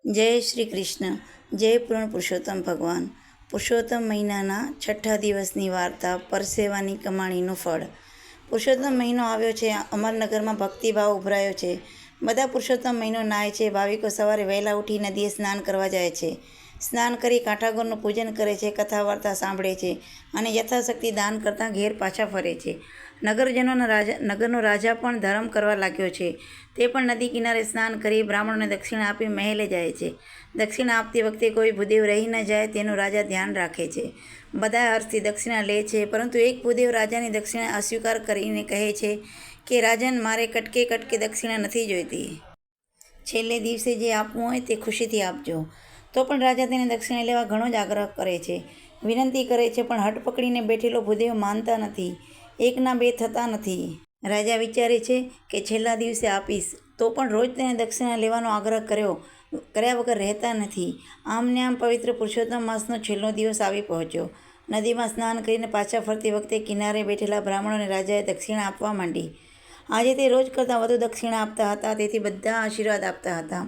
જય શ્રી કૃષ્ણ. જય પૂર્ણ પુરુષોત્તમ ભગવાન. પુરુષોત્તમ મહિનાના છઠ્ઠા દિવસની વાર્તા પરસેવાની કમાણીનું ફળ. પુરુષોત્તમ મહિનો આવ્યો છે. અમરનગરમાં ભક્તિભાવ ઉભરાયો છે. બધા પુરુષોત્તમ મહિનો નાય છે. ભાવિકો સવારે વહેલા ઉઠી નદીએ સ્નાન કરવા જાય છે. સ્નાન કરી કાંઠાગોરનું પૂજન કરે છે, કથા વાર્તા સાંભળે છે અને યથાશક્તિ દાન કરતાં ઘેર પાછા ફરે છે. નગરનો રાજા પણ ધર્મ કરવા લાગ્યો છે. તે પણ નદી કિનારે સ્નાન કરી બ્રાહ્મણોને દક્ષિણા આપી મહેલે જાય છે. દક્ષિણા આપતી વખતે કોઈ ભૂદેવ રહી ન જાય તેનું રાજા ધ્યાન રાખે છે. બધા હર્ષથી દક્ષિણા લે છે, પરંતુ એક ભૂદેવ રાજાની દક્ષિણા અસ્વીકાર કરીને કહે છે કે રાજન, મારે કટકે કટકે દક્ષિણા નથી જોઈતી. છેલ્લે દિવસે જે આપવું હોય તે ખુશીથી આપજો. તો પણ રાજા તેને દક્ષિણા લેવા ઘણો જ આગ્રહ કરે છે, વિનંતી કરે છે, પણ હઠ પકડીને બેઠેલો ભૂદેવ માનતા નથી. એકના બે થતા નથી. રાજા વિચારે છે કે છેલ્લા દિવસે આપીશ, તો પણ રોજ તેને દક્ષિણા લેવાનો આગ્રહ કર્યા વગર રહેતા નથી. આમ ને આમ પવિત્ર પુરુષોત્તમ માસનો છેલ્લો દિવસ આવી પહોંચ્યો. નદીમાં સ્નાન કરીને પાછા ફરતી વખતે કિનારે બેઠેલા બ્રાહ્મણોને રાજાએ દક્ષિણા આપવા માંડી. આજે તે રોજ કરતાં વધુ દક્ષિણા આપતા હતા, તેથી બધા આશીર્વાદ આપતા હતા.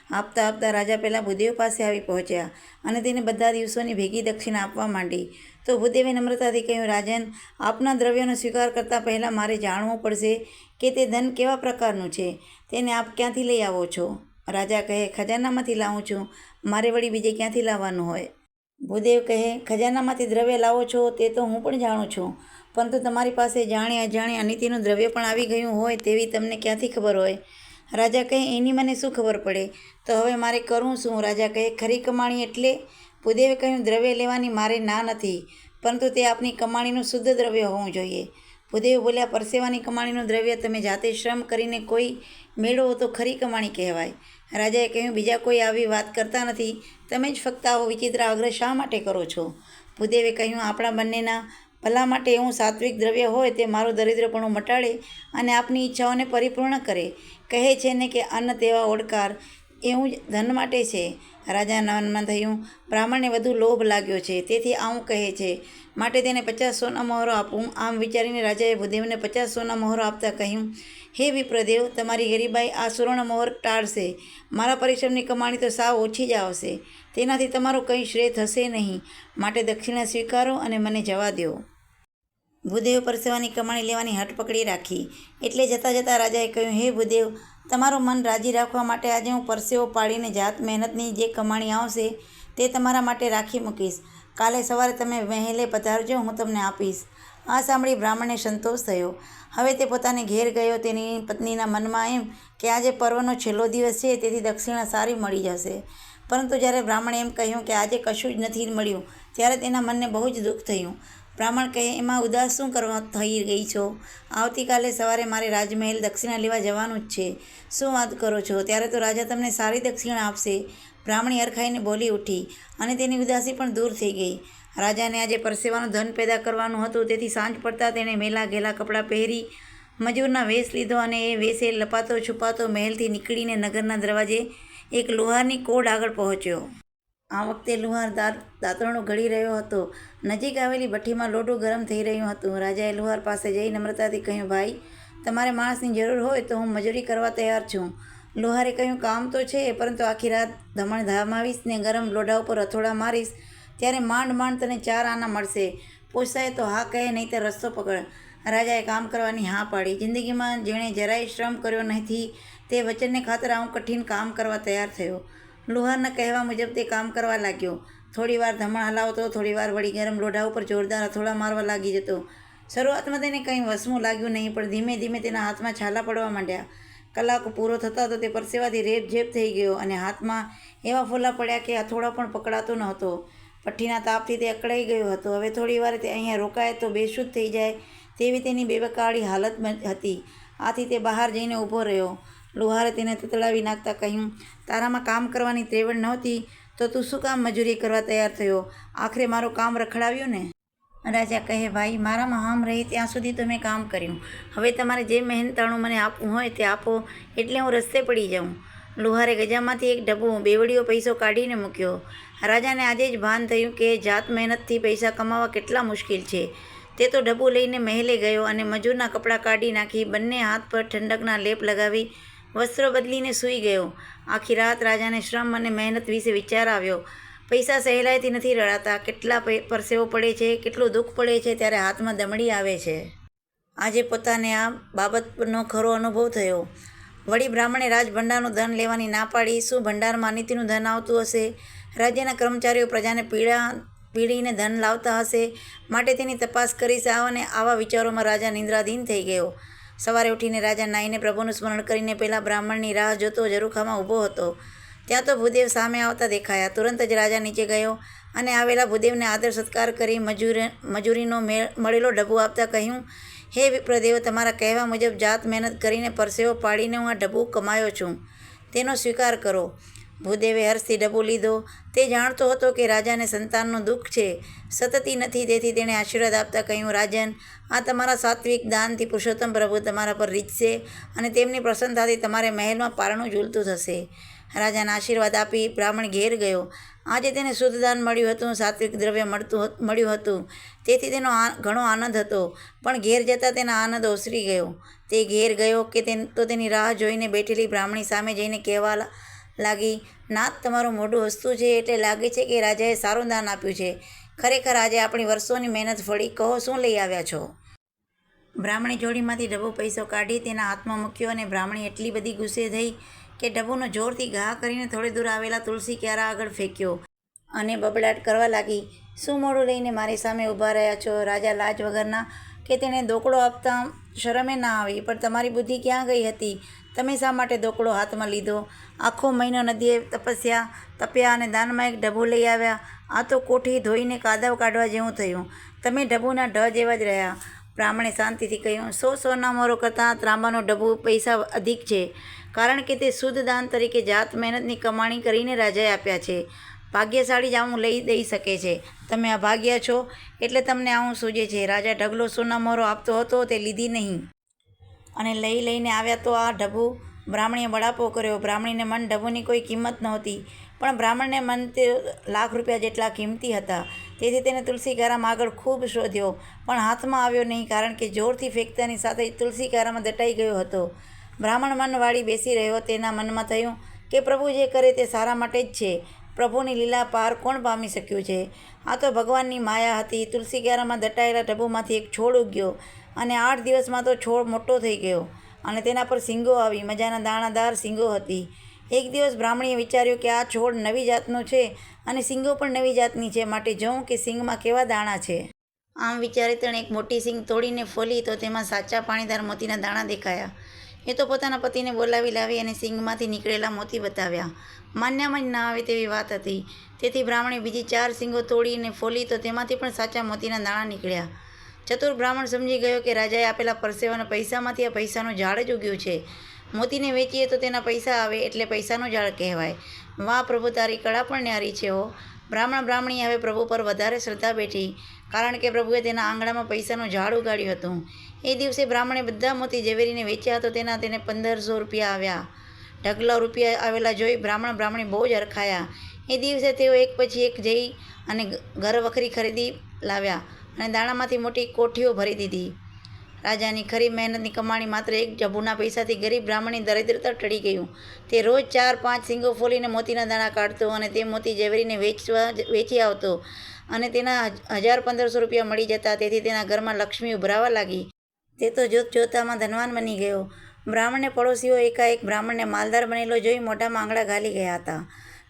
આપતા રાજા પહેલાં ભૂદેવ પાસે આવી પહોંચ્યા અને તેને બધા દિવસોની ભેગી દક્ષિણા આપવા માંડી. તો ભૂદેવે નમ્રતાથી કહ્યું, રાજન, આપના દ્રવ્યનો સ્વીકાર કરતાં પહેલાં મારે જાણવું પડશે કે તે ધન કેવા પ્રકારનું છે. તેને આપ ક્યાંથી લઈ આવો છો? રાજા કહે, ખજાનામાંથી લાવું છું. મારે વળી બીજે ક્યાંથી લાવવાનું હોય? ભૂદેવ કહે, ખજાનામાંથી દ્રવ્ય લાવો છો તે તો હું પણ જાણું છું, પરંતુ તમારી પાસે જાણે અજાણે અનિતિનું દ્રવ્ય પણ આવી ગયું હોય તેવી તમને ક્યાંથી ખબર હોય? રાજા કહે, એની મને શું ખબર પડે? તો હવે મારે કરવું શું? રાજા કહે, ખરી કમાણી એટલે? ભૂદેવે કહ્યું, દ્રવ્ય લેવાની મારે ના નથી, પરંતુ તે આપની કમાણીનું શુદ્ધ દ્રવ્ય હોવું જોઈએ. ભૂદેવ બોલ્યા, પરસેવાની કમાણીનું દ્રવ્ય તમે જાતે શ્રમ કરીને કોઈ મેળવો તો ખરી કમાણી કહેવાય. રાજાએ કહ્યું, બીજા કોઈ આવી વાત કરતા નથી, તમે જ ફક્ત આવો વિચિત્ર આગ્રહ શા માટે કરો છો? ભૂદેવે કહ્યું, આપણા બંનેના ભલા માટે એવું સાત્વિક દ્રવ્ય હોય તે મારું દરિદ્રપણું મટાડે અને આપની ઈચ્છાઓને પરિપૂર્ણ કરે. કહે છે ને કે અન્ન તેવા ઓડકાર, એવું જ ધન માટે છે. રાજાના મનમાં થયું, બ્રાહ્મણને વધુ લોભ લાગ્યો છે, તેથી આવું કહે છે, માટે તેને 50 સોના મહોરો આપું. આમ વિચારીને રાજાએ ભૂદેવને 50 સોના મહોરો આપતા કહ્યું, હે વિપ્રદેવ, તમારી ગરીબાઈ આ સુવર્ણ મહોર ટાળશે. મારા પરિશ્રમની કમાણી તો સાવ ઓછી જ આવશે. તેનાથી તમારું કંઈ શ્રેય થશે નહીં. માટે દક્ષિણા સ્વીકારો અને મને જવા દો. ભૂદેવ પરસેવાની કમાણી લેવાની હઠ પકડી રાખી. એટલે જતાં રાજાએ કહ્યું, હે ભૂદેવ, તમારું મન રાજી રાખવા માટે આજે હું પરસેવો પાડીને જાત મહેનતની જે કમાણી આવશે તે તમારા માટે રાખી મૂકીશ. કાલે સવારે તમે મહેલે પધારજો, હું તમને આપીશ. આ સાંભળી બ્રાહ્મણને સંતોષ થયો. હવે તે પોતાને ઘેર ગયો. તેની પત્નીના મનમાં એમ કે આજે પર્વનો છેલ્લો દિવસ છે, તેથી દક્ષિણા સારી મળી જશે. પરંતુ જ્યારે બ્રાહ્મણે એમ કહ્યું કે આજે કશું જ નથી મળ્યું, ત્યારે તેના મનને બહુ જ દુઃખ થયું. બ્રાહ્મણ કહે, એમાં ઉદાસ શું કરવા થઈ ગઈ છો? આવતીકાલે સવારે મારે રાજમહેલ દક્ષિણા લેવા જવાનું જ છે. શું વાત કરો છો? ત્યારે તો રાજા તમને સારી દક્ષિણા આપશે. બ્રાહ્મણી હરખાઈને બોલી ઉઠી અને તેની ઉદાસી પણ દૂર થઈ ગઈ. રાજાને આજે પરસેવાનું ધન પેદા કરવાનું હતું, તેથી સાંજ પડતાં તેણે મેલા ઘેલા કપડાં પહેરી મજૂરના વેશ લીધો અને એ વેશે લપાતો છુપાતો મહેલથી નીકળીને નગરના દરવાજે એક લુહારની કોડ આગળ પહોંચ્યો. આ વખતે લુહાર દાતરણું ઘડી રહ્યો હતો. નજીક આવેલી ભઠ્ઠીમાં લોઢું ગરમ થઈ રહ્યું હતું. રાજાએ લુહાર પાસે જઈ નમ્રતાથી કહ્યું, ભાઈ, તમારે માણસની જરૂર હોય તો હું મજૂરી કરવા તૈયાર છું. લુહારે કહ્યું, કામ તો છે, પરંતુ આખી રાત ધમણ ધામાવીશ ને ગરમ લોઢા ઉપર હથોડા મારીશ ત્યારે માંડ તને 4 આના મળશે. પોસાય તો હા કહે, નહીંતર રસ્તો પકડ. રાજાએ કામ કરવાની હા પાડી. જિંદગીમાં જેણે જરાય શ્રમ કર્યો નથી તે વચનને ખાતર આવું કઠિન કામ કરવા તૈયાર થયો. લુહારના કહેવા મુજબ તે કામ કરવા લાગ્યો. થોડી વાર ધમણ હલાવતો, થોડી વાર વળી ગરમ લોઢા ઉપર જોરદાર હથોડા મારવા લાગી જતો. શરૂઆતમાં તેને કંઈ વસમું લાગ્યું નહીં, પણ ધીમે ધીમે તેના હાથમાં છાલા પડવા માંડ્યા. કલાકો પૂરો થતા તો તે પરસેવાથી રેબઝેબ થઈ ગયો અને હાથમાં એવા ફોલ્લા પડ્યા કે હથોડો પણ પકડાતો નહોતો. ભઠ્ઠીના તાપથી તે અકળાઈ ગયો હતો. હવે થોડી વાર તે અહીંયા રોકાય તો બેશુદ્ધ થઈ જાય તેવી તેની બેબકાળી હાલત હતી. આથી તે બહાર જઈને ઊભો રહ્યો. લુહારે તેને તતડાવી નાખતા કહ્યું, તારામાં કામ કરવાની ત્રેવડ નહોતી તો તું શું કામ મજૂરી કરવા તૈયાર થયો? આખરે મારું કામ રખડાવ્યું ને? રાજા કહે, ભાઈ, મારામાં હામ રહી ત્યાં સુધી તો મેં કામ કર્યું. હવે તમારે જે મહેનતાણું મને આપવું હોય તે આપો, એટલે હું રસ્તે પડી જાઉં. લુહારે ગજામાંથી એક ડબ્બો બેવડીઓ પૈસો કાઢીને મૂક્યો. રાજાને આજે જ ભાન થયું કે જાત મહેનતથી પૈસા કમાવા કેટલા મુશ્કેલ છે. તે તો ડબ્બો લઈને મહેલે ગયો અને મજૂરના કપડાં કાઢી નાખી બંને હાથ પર ઠંડકના લેપ લગાવી વસ્ત્રો બદલીને સૂઈ ગયો. આખી રાત રાજાને શ્રમ અને મહેનત વિશે વિચાર આવ્યો. પૈસા સહેલાઈથી નથી રડાતા. કેટલા પરસેવો પડે છે, કેટલું દુઃખ પડે છે, ત્યારે હાથમાં દમડી આવે છે. આજે પોતાને આ બાબતનો ખરો અનુભવ થયો. વળી બ્રાહ્મણે રાજભંડારનું ધન લેવાની ના પાડી. શું ભંડારમાં અનિતિનું ધન આવતું હશે? રાજ્યના કર્મચારીઓ પ્રજાને પીડીને ધન લાવતા હશે. માટે તેની તપાસ કરીશ. અને આવા વિચારોમાં રાજા નિંદ્રાધીન થઈ ગયો. સવારે ઉઠીને રાજા નાહીને પ્રભુનું સ્મરણ કરીને પેલા બ્રાહ્મણની રાહ જોતો ઝરૂખામાં ઊભો હતો. ત્યાં તો ભૂદેવ સામે આવતા દેખાયા. તુરંત જ રાજા નીચે ગયો અને આવેલા ભૂદેવને આદર સત્કાર કરી મજૂરીનો મળેલો ડબ્બો આપતા કહ્યું, હે વિપ્રદેવ, તમારા કહેવા મુજબ જાત મહેનત કરીને પરસેવો પાડીને હું આ ડબ્બો કમાયો છું. તેનો સ્વીકાર કરો. ભૂદેવે હર્ષથી ડબ્બો લીધો. તે જાણતો હતો કે રાજાને સંતાનનું દુઃખ છે, સતતી નથી. તેથી તેણે આશીર્વાદ આપતા કહ્યું, રાજન, આ તમારા સાત્વિક દાનથી પુરુષોત્તમ પ્રભુ તમારા પર રીઝશે અને તેમની પ્રસન્નતાથી તમારે મહેલમાં પારણું ઝૂલતું થશે. રાજાને આશીર્વાદ આપી બ્રાહ્મણ ઘેર ગયો. આજે તેને શુદ્ધ દાન મળ્યું હતું, સાત્વિક દ્રવ્ય મળ્યું હતું. તેથી તેનો ઘણો આનંદ હતો. પણ ઘેર જતાં તેના આનંદ ઓસરી ગયો. તે ઘેર ગયો કે તેની રાહ જોઈને બેઠેલી બ્રાહ્મણી સામે જઈને કહેવા લાગી, નાથ, તમારું મોઢું હસતું છે એટલે લાગે છે કે રાજાએ સારું દાન આપ્યું છે. ખરેખર આજે આપણી વર્ષોની મહેનત ફળી. કહો, શું લઈ આવ્યા છો? બ્રાહ્મણી જોડીમાંથી ડબ્બો પૈસો કાઢી તેના હાથમાં મૂક્યો અને બ્રાહ્મણી એટલી બધી ગુસ્સે થઈ કે ડબ્બોનો જોરથી ઘા કરીને થોડે દૂર આવેલા તુલસી ક્યારા આગળ ફેંક્યો અને બબડાટ કરવા લાગી, શું મોઢું લઈને મારી સામે ઊભા રહ્યા છો? રાજા લાજ વગરના કે તેણે દોકડો આપતા શરમે ના આવી. પણ તમારી બુદ્ધિ ક્યાં ગઈ હતી? તમે શા માટે દોકડો હાથમાં લીધો? આખો મહિનો નદીએ તપ્યા અને દાનમાં એક ડબ્બો લઈ આવ્યા. આ તો કોઠી ધોઈને કાદવ કાઢવા જેવું થયું. તમે ડબ્બોના ઢ જેવા જ રહ્યા. બ્રાહ્મણે શાંતિથી કહ્યું, 100 સોના મોરો કરતાં ત્રાંબાનો ડબ્બો પૈસા અધિક છે, કારણ કે તે શુદ્ધ દાન તરીકે જાત મહેનતની કમાણી કરીને રાજાએ આપ્યા છે. ભાગ્યશાળી જ આવું લઈ દઈ શકે છે. તમે અભાગ્યા છો એટલે તમને આવું સૂજે છે. રાજા ઢગલો સોના મોરો આપતો હતો, તે લીધી નહીં અને લઈને આવ્યા તો આ ડબ્બો. બ્રાહ્મણીએ બળાપો કર્યો. બ્રાહ્મણીને મન ડબ્બોની કોઈ કિંમત નહોતી, પણ બ્રાહ્મણને મન તે લાખ રૂપિયા જેટલા કિંમતી હતા. તેથી તેને તુલસી ક્યારામાં આગળ ખૂબ શોધ્યો, પણ હાથમાં આવ્યો નહીં, કારણ કે જોરથી ફેંકતાની સાથે તુલસી ક્યારામાં દટાઈ ગયો હતો. બ્રાહ્મણ મન વાળી બેસી રહ્યો. તેના મનમાં થયું કે પ્રભુ જે કરે તે સારા માટે જ છે. પ્રભુની લીલા પાર કોણ પામી શક્યું છે? આ તો ભગવાનની માયા હતી. તુલસી ક્યારામાં દટાયેલા ડબ્બોમાંથી એક છોડ ઉગ્યો અને 8 દિવસમાં તો છોડ મોટો થઈ ગયો અને તેના પર શીંગો આવી. મજાના દાણાદાર શીંગો હતી. એક દિવસ બ્રાહ્મણીએ વિચાર્યું કે આ છોડ નવી જાતનો છે અને શીંગો પણ નવી જાતની છે, માટે જોઉં કે શીંગમાં કેવા દાણા છે. આમ વિચારી તેણે એક મોટી શીંગ તોડીને ફોલી તો તેમાં સાચા પાણીદાર મોતીના દાણા દેખાયા. એ તો પોતાના પતિને બોલાવી લાવી અને શીંગમાંથી નીકળેલા મોતી બતાવ્યા. માન્યામાં જ ના આવે તેવી વાત હતી. તેથી બ્રાહ્મણે બીજી 4 શીંગો તોડીને ફોલી તો તેમાંથી પણ સાચા મોતીના દાણા નીકળ્યા. ચતુર બ્રાહ્મણ સમજી ગયો કે રાજાએ આપેલા પરસેવાના પૈસામાંથી આ પૈસાનું ઝાડ જ ઉગ્યું છે. મોતીને વેચીએ તો તેના પૈસા આવે એટલે પૈસાનું ઝાડ કહેવાય. વાહ પ્રભુ, તારી કળા પણ ન્યારી છે હો. બ્રાહ્મણી હવે પ્રભુ પર વધારે શ્રદ્ધા બેઠી, કારણ કે પ્રભુએ તેના આંગણામાં પૈસાનું ઝાડ ઉગાડ્યું હતું. એ દિવસે બ્રાહ્મણે બધા મોતી ઝવેરીને વેચ્યા તો તેને 1500 રૂપિયા આવ્યા. ઢગલા રૂપિયા આવેલા જોઈ બ્રાહ્મણી બહુ જ હરખાયા. એ દિવસે તેઓ એક પછી એક જઈ અને ઘર વખરી ખરીદી લાવ્યા અને દાણામાંથી મોટી કોઠીઓ ભરી દીધી. રાજાની ખરી મહેનતની કમાણી માત્ર એક ડબ્બુના પૈસાથી ગરીબ બ્રાહ્મણની દરિદ્રતા ટળી ગયું. તે રોજ 4-5 શીંગો ફોલીને મોતીના દાણા કાઢતો અને તે મોતી ઝવેરીને વેચી આવતો અને તેના 1000-1500 રૂપિયા મળી જતા. તેથી તેના ઘરમાં લક્ષ્મી ઉભરાવા લાગી. તે તો જોતામાં ધનવાન બની ગયો. બ્રાહ્મણને પડોશીઓ એકાએક બ્રાહ્મણને માલદાર બનેલો જોઈ મોઢામાં આંગળા ઘાલી ગયા હતા.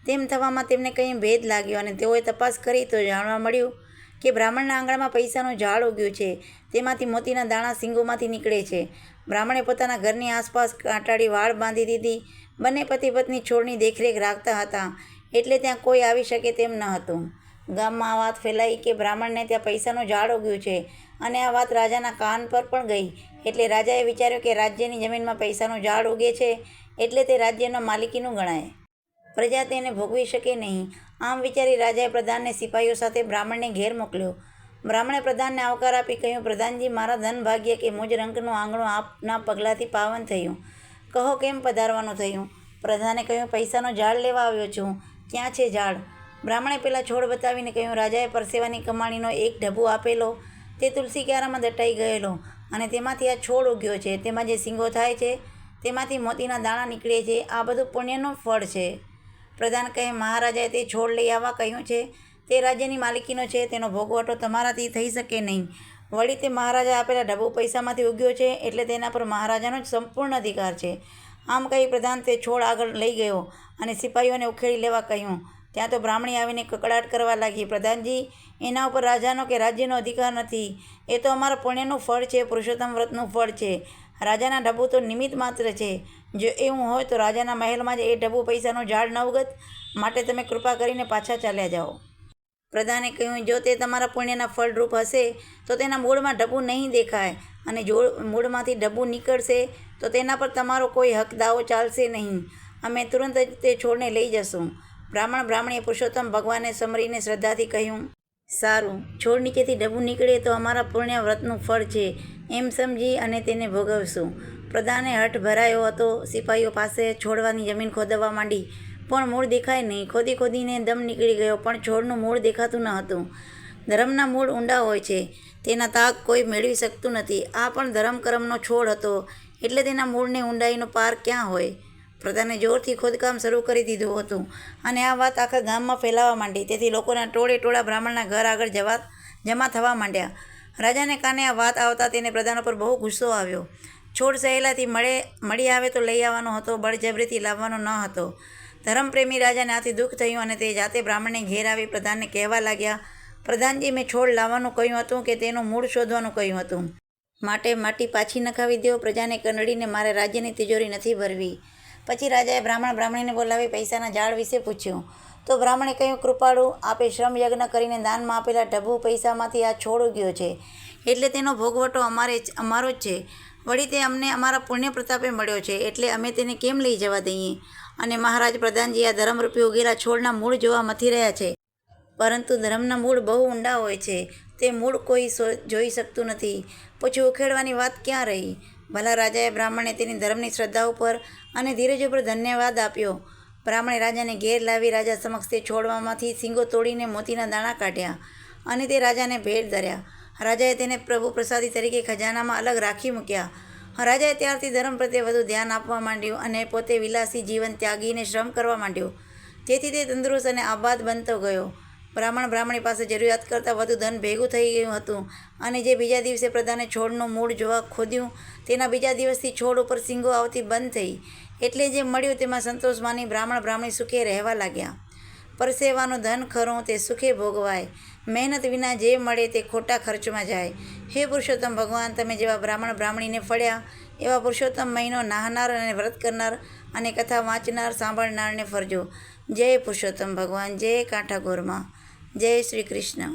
તેમ થવામાં તેમને કંઈ ભેદ લાગ્યો અને તેઓએ તપાસ કરી તો જાણવા મળ્યું કે બ્રાહ્મણના આંગણામાં પૈસાનું ઝાડ ઉગ્યું છે. તેમાંથી મોતીના દાણા શીંગોમાંથી નીકળે છે. બ્રાહ્મણે પોતાના ઘરની આસપાસ કાંટાળી વાડ બાંધી દીધી. બંને પતિ પત્ની છોડની દેખરેખ રાખતા હતા એટલે ત્યાં કોઈ આવી શકે તેમ ન હતું. ગામમાં આ વાત ફેલાઈ કે બ્રાહ્મણને ત્યાં પૈસાનું ઝાડ ઉગ્યું છે અને આ વાત રાજાના કાન પર પણ ગઈ. એટલે રાજાએ વિચાર્યું કે રાજ્યની જમીનમાં પૈસાનું ઝાડ ઉગે છે એટલે તે રાજ્યનો માલિકીનું ગણાય. પ્રજા તેને ભોગવી શકે નહીં. આમ વિચારી રાજાએ પ્રધાનને સિપાહીઓ સાથે બ્રાહ્મણને ઘેર મોકલ્યો. બ્રાહ્મણે પ્રધાનને આવકાર આપી કહ્યું, પ્રધાનજી, મારા ધન ભાગ્ય કે મુજ રંકનું આંગણું આપના પગલાંથી પાવન થયું. કહો, કેમ પધારવાનું થયું? પ્રધાને કહ્યું, પૈસાનો ઝાડ લેવા આવ્યો છું. ક્યાં છે ઝાડ? બ્રાહ્મણે પેલા છોડ બતાવીને કહ્યું, રાજાએ પરસેવાની કમાણીનો એક ડબ્બો આપેલો, તે તુલસી ક્યારામાં દટાઈ ગયેલો અને તેમાંથી આ છોડ ઉગ્યો છે. તેમાં જે શીંગો થાય છે તેમાંથી મોતીના દાણા નીકળે છે. આ બધું પુણ્યનું ફળ છે. પ્રધાન કહે, મહારાજાએ તે છોડ લઈ આવવા કહ્યું છે. તે રાજ્યની માલિકીનો છે, તેનો ભોગવટો તમારાથી થઈ શકે નહીં. વળી તે મહારાજા આપેલા ઢબુ પૈસામાંથી ઉગ્યો છે, એટલે તેના પર મહારાજાનો જ સંપૂર્ણ અધિકાર છે. આમ કહી પ્રધાન તે છોડ આગળ લઈ ગયો અને સિપાહીઓને ઉખેડી લેવા કહ્યું. ત્યાં તો બ્રાહ્મણી આવીને કકડાટ કરવા લાગી, પ્રધાનજી, એના ઉપર રાજાનો કે રાજ્યનો અધિકાર નથી. એ તો અમારા પુણ્યનું ફળ છે, પુરુષોત્તમ વ્રતનું ફળ છે. રાજાના ઢબુ તો નિમિત્ત માત્ર છે. જો એવું હોય તો રાજાના મહેલમાં જ એ ઢબુ પૈસાનું ઝાડ ન ઉગત. માટે તમે કૃપા કરીને પાછા ચાલ્યા જાઓ. પ્રધાને કહ્યું, જો તે તમારા પુણ્યના ફળરૂપ હશે તો તેના મૂળમાં ઢબુ નહીં દેખાય, અને જો મૂળમાંથી ઢબુ નીકળશે તો તેના પર તમારો કોઈ હક દાવો ચાલશે નહીં. અમે તુરંત જ તે છોડને લઈ જશું. બ્રાહ્મણીએ પુરુષોત્તમ ભગવાનને સમરીને શ્રદ્ધાથી કહ્યું, સારું, છોડ નીચેથી ઢબુ નીકળે તો અમારા પુણ્ય વ્રતનું ફળ છે એમ સમજી અને તેને ભોગવશું. પ્રધાને હઠ ભરાયો હતો. સિપાહીઓ પાસે છોડવાની જમીન ખોદવા માંડી, પણ મૂળ દેખાય નહીં. ખોદીને દમ નીકળી ગયો, પણ છોડનું મૂળ દેખાતું ન હતું. ધર્મના મૂળ ઊંડા હોય છે, તેના તાગ કોઈ મેળવી શકતું નથી. આ પણ ધર્મ કર્મનો છોડ હતો, એટલે તેના મૂળની ઊંડાઈનો પાર ક્યાં હોય. પ્રધાને જોરથી ખોદકામ શરૂ કરી દીધું હતું, અને આ વાત આખા ગામમાં ફેલાવા માંડી. તેથી લોકોના ટોળે બ્રાહ્મણના ઘર આગળ જમા થવા માંડ્યા. રાજાને કાને આ વાત આવતા તેને પ્રધાન ઉપર બહુ ગુસ્સો આવ્યો. છોડ સહેલાથી મળી આવે તો લઈ આવવાનો હતો, બળજબરીથી લાવવાનો ન હતો. ધર્મપ્રેમી રાજાને આથી દુઃખ થયું, અને તે જાતે બ્રાહ્મણને ઘેર આવી પ્રધાનને કહેવા લાગ્યા, પ્રધાનજી, મેં છોડ લાવવાનું કહ્યું હતું કે તેનું મૂળ શોધવાનું કહ્યું હતું. માટે માટી પાછી નખાવી દો. પ્રજાને કંડળીને મારે રાજ્યની તિજોરી નથી ભરવી. પછી રાજાએ બ્રાહ્મણીને બોલાવી પૈસાના ઝાડ વિશે પૂછ્યું. તો બ્રાહ્મણે કહ્યું, કૃપાળુ, આપે શ્રમ યજ્ઞ કરીને દાનમાં આપેલા ઢબુ પૈસામાંથી આ છોડ ઉગ્યો છે, એટલે તેનો ભોગવટો અમારો જ છે. વળી તે અમને અમારા પુણ્ય પ્રતાપે મળ્યો છે, એટલે અમે તેને કેમ લઈ જવા દઈએ? અને મહારાજ પ્રધાનજી, આ ધર્મરૂપી ઉગેલા છોડના મૂળ જોવા મથી રહ્યા છે, પરંતુ ધર્મના મૂળ બહુ ઊંડા હોય છે. તે મૂળ કોઈ જોઈ શકતું નથી. પછી ઉખેડવાની વાત ક્યાં રહી? ભલા રાજાએ બ્રાહ્મણને તેની ધર્મની શ્રદ્ધા ઉપર અને ધીરજ ઉપર ધન્યવાદ આપ્યો. બ્રાહ્મણે રાજાને ઘેર લાવી રાજા સમક્ષ તે છોડવામાંથી શીંગો તોડીને મોતીના દાણા કાઢ્યા અને તે રાજાને ભેટ ધર્યા. રાજાએ તેને પ્રભુ પ્રસાદી તરીકે ખજાનામાં અલગ રાખી મૂક્યા. રાજાએ ત્યારથી ધર્મ પ્રત્યે વધુ ધ્યાન આપવા માંડ્યું અને પોતે વિલાસી જીવન ત્યાગીને શ્રમ કરવા માંડ્યો. તેથી તે તંદુરસ્ત અને આબાદ બનતો ગયો. બ્રાહ્મણી પાસે જરૂરિયાત કરતાં વધુ ધન ભેગું થઈ ગયું હતું, અને જે બીજા દિવસે પ્રધાને છોડનું મૂળ જોવા ખોદ્યું, તેના બીજા દિવસથી છોડ ઉપર શીંગો આવતી બંધ થઈ. એટલે જે મળ્યું તેમાં સંતોષ માની બ્રાહ્મણી સુખે રહેવા લાગ્યા. પરસેવાનું ધન ખરું તે સુખે ભોગવાય, મહેનત વિના જે મળે તે ખોટા ખર્ચમાં જાય. હે પુરુષોત્તમ ભગવાન, તમે જેવા બ્રાહ્મણીને ફળ્યા, એવા પુરુષોત્તમ મહિનો નાહનાર અને વ્રત કરનાર અને કથા વાંચનાર સાંભળનારને ફરજો. જય પુરુષોત્તમ ભગવાન, જય કાંઠા ગોરમાં, જય શ્રી કૃષ્ણ.